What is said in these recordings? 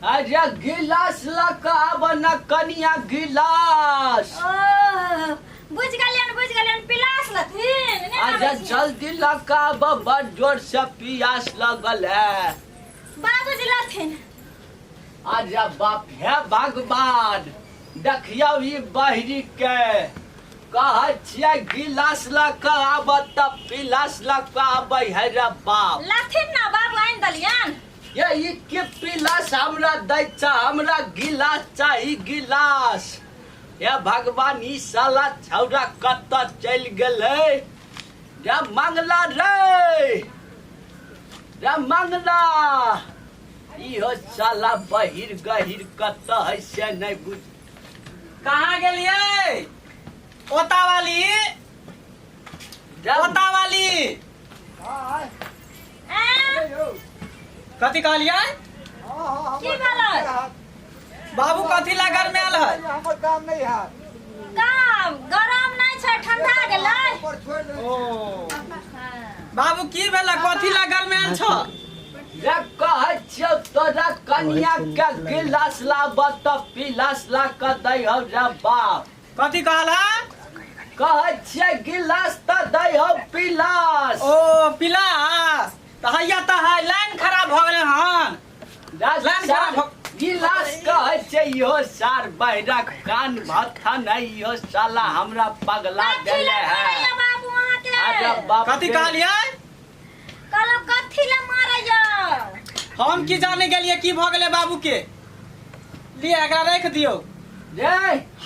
अरे गिलास लका बना कनिया गिलास। बुझ गलियन पिलास लथिन। अरे जल्दी लका बड़ जोर से पियास लगल है। बाबूजी लथिन। अरे बाप है भगवान देखियो ई बहरी के कहे छियै गिलास लका आब त पिलास लका आबै है रे बाप। लथिन ना बाबू आइन दलियन। ये ई के पिलास हमरा दै छ, हमरा गिलास चाही गिलास। ये भगवान ई साला छौरा कत चल गेलै रे मंगला रे मंगला। इहो साला बहिर गहिर कत है से नहीं बुझ। कहाँ गेलियै ओता वाली कथी कहलियै? की भेलै? बाबू कथी ला घर में आल है? हमर काम नहीं है। काम गरम नहीं छै, ठंडा गेलै। ओ बाबू की भेला कथी ला घर में आल छ? रे कहे छियौ तोरा कनिया के गिलास लाब त पिलास ला क दै हो रे बाप। कथी कहला? कहे छियै गिलास त दै हो पिलास। ओ पिलास त हैया त है लाइन खराब भ गेलै हन। लाइन खराब गिलास कहे छै इहो सार बहिरा कान भत्था नहीं इहो साला हमरा पगला देले है। बाबू वहां के अरे बाप कथी कहलियै? कहलो कथी ला मारैया? हम की जाने गेलियै की भ गेलै बाबू के। लिए एकरा रख दियौ। रे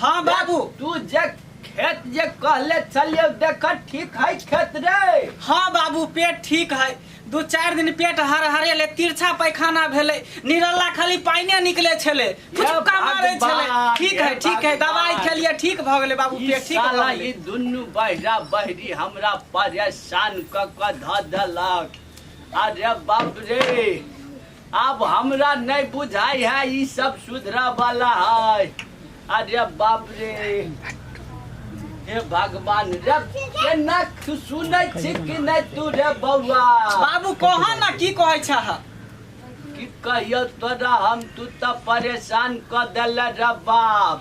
हाँ बाबू तू जे खेत जे कहले चलियो देख ठीक है खेत रे। हाँ बाबू पेट ठीक है। 2-4 दिन पेट हरहरेले, तिरछा पैखाना भेले, निरल्ला खाली पाइने निकले छले, फुचका मारे छले। ठीक है दवाई खेलिए ठीक भ गेले बाबू पेट ठीक भ साला गेले। ई दुन्नु बहिरा बहरी हमरा परेशान क ध देलक। अरे बाप रे अब हमरा नहीं बुझाई है ई सब सुधरा वाला है। अरे बाप रे हे भगवान रे केना सुनै छी कि नहीं तू रे बौआ? बाबू कहा ना की कहै छह? की कहियो तोरा हम तू त परेशान क देले रे बाप।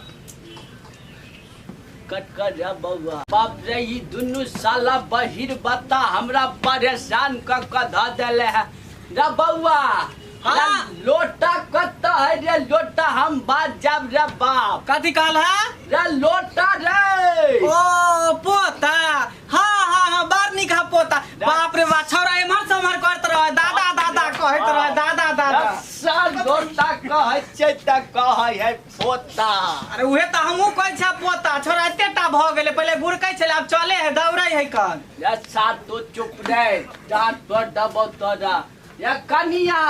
कट रे बौआ बाप रे ई दुन्नु साला बहिर बता हमरा परेशान क ध देले है रे बौआ। हाँ। लोटा कत है रे लोटा हम बात जाब रे बाप। कथी कहला? रे लोटा रे। ओ पोता हाँ बार निक हा पोता। बाप रे बा छौरा एमहर समहर करत रह दादा कहत रह दादा। साल लोटा कहै छै त कहै है पोता। अरे उहे त हमहू कहै छ पोता। छौरा एतेटा भ गेले, पहिले गुरकै छले अब चले है दौड़ै है कन। या साथ तो चुप रे डांट पर दबो तोरा। या कनिया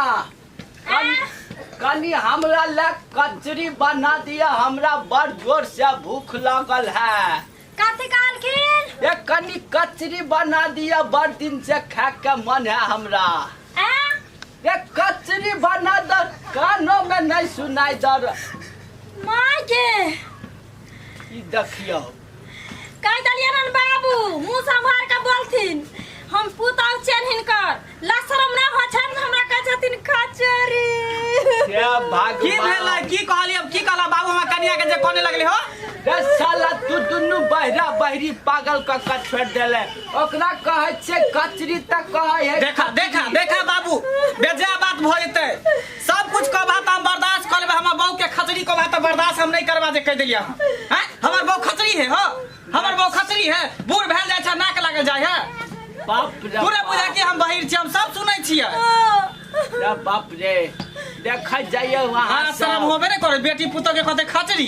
कनी हमरा ले कचरी बना दिया, हमरा बड़ जोर से भूख लगल है। कथी कहलखिन? ये कनी कचरी बना दिया, बड़ दिन से खा के मन है हमरा। ये कचरी बना दो, कानों में नहीं सुनाई दर। माय के ई देखियो कह दलियन बाबू मुंह संभाल के बोलथिन। हम पुताव चेन हिनकर लसरम ना हो छन हमरा कह छथिन कचरी। ये भगवान की भेला की कहली? अब की कहला बाबू? हम कनिया के जे कोने लगले हो? रे साला तू दुन्नु बहिरा बहिरी पागल क छोड़ देले। ओकरा कहै छै कचरी त कहै है। देखा बाबू बेजा बात भ जेतै। सब कुछ को बात हम बर्दाश्त कर लेबे। हमर बहू के खचरी को बात बर्दाश्त हम नहीं करबा जे कह देलिया। हैं हमर बहू खचरी है हो? हमर बहू खचरी है? बूढ़ भेल जाय छै नाक लागल जाय है। बाप रे पूरा बुझा के हम बहिर छी, हम सब सुनै छियै। रे बाप रे देखै जाइए वहां हाँ शर्म होबे ने करे बेटी पुतो के कहते खचरी।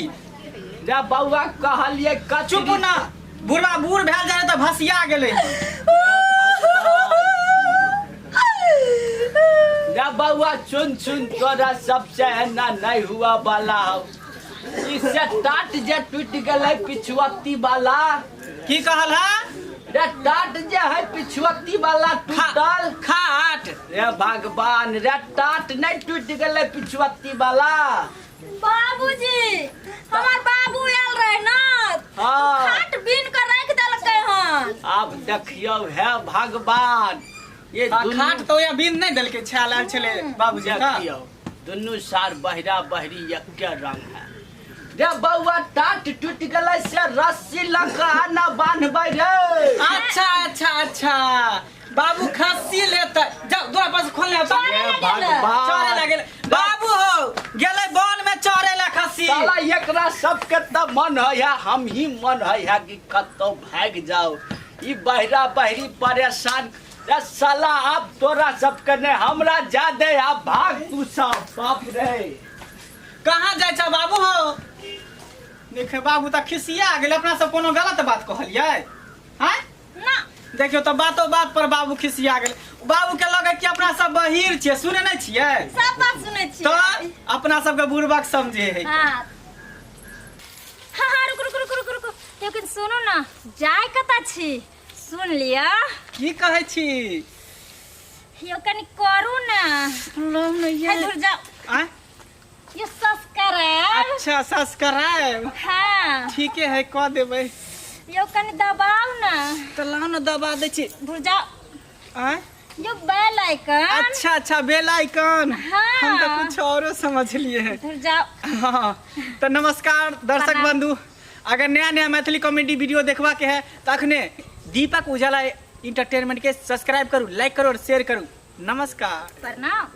रे बौआ कहलिए कचरी। चुप ना बुढ़ा बूढ़ भेल जाय त भसिया गेलै। रे बौआ सुन तोरा सबसे है ना नहीं हुआ वाला। इससे टाट जे टूट गेलै पिछुअती वाला। की कहला? रे टाट जे है पिछुअती वाला टूटल खाट। रे भगवान रे टाट नहीं टूट गेलै पिछुअती वाला। बाबूजी हमार बाबू आयल रहे ना। हाँ खाट बीन कर रख देलकै हन। अब देखियो है भगवान ये खाट तो या बीन नहीं देलकै छाल आयल छले बाबूजी का। देखियो दुनू सार बहिरा बहरी एक रंग है रे बउआ टाट टूट गले से रस्सी लगा ना बांधबै रे। अच्छा अच्छा अच्छा बाबू खस्सी लेते जाओ द्वार पर से खोलने होता चोरे लगे बाबू हो गेले वन में चोरे ला खस्सी साला एकरा सबके त मन है हम ही मन है कि कतो भाग जाओ ई बहिरा बहरी परेशान रे साला अब तोरा सबके ने हमरा जादे अब भाग तू सब बाप रे। कहाँ जाय छ बाबू हो देखे बाबू त खिसिया गेल अपना सब कोनो गलत बात कहलियै हैं ना देखियो तो बातो बात पर बाबू खिसिया गेल बाबू के लगे कि अपना सब बहिर छियै सुने नहीं छियै सब बात सुनै छी तो अपना सब के बुड़बक समझे है हाँ हाँ रुक रुक रुक रुक रुक लेकिन सुनो ना जाय कता छी सुन लिया की कहै छी यो कनी करू ना है दूर जा आ यो सब्सक्राइब अच्छा सब्सक्राइब हाँ ठीक है कह देबै यो कनी दबाओ ना तो लाओ न दबा दै छी दूर जा आ यो बेल आइकन अच्छा अच्छा बेल आइकन हाँ। हम तो कुछ औरो समझ लिए हैं दूर जाओ हाँ तो नमस्कार दर्शक प्रणाम। बंधु अगर नया नया मैथिली कॉमेडी वीडियो देखवा के है तो अखने दीपक उजाला इंटरटेनमेंट के सब्सक्राइब करू लाइक करू और शेयर करू नमस्कार प्रणाम।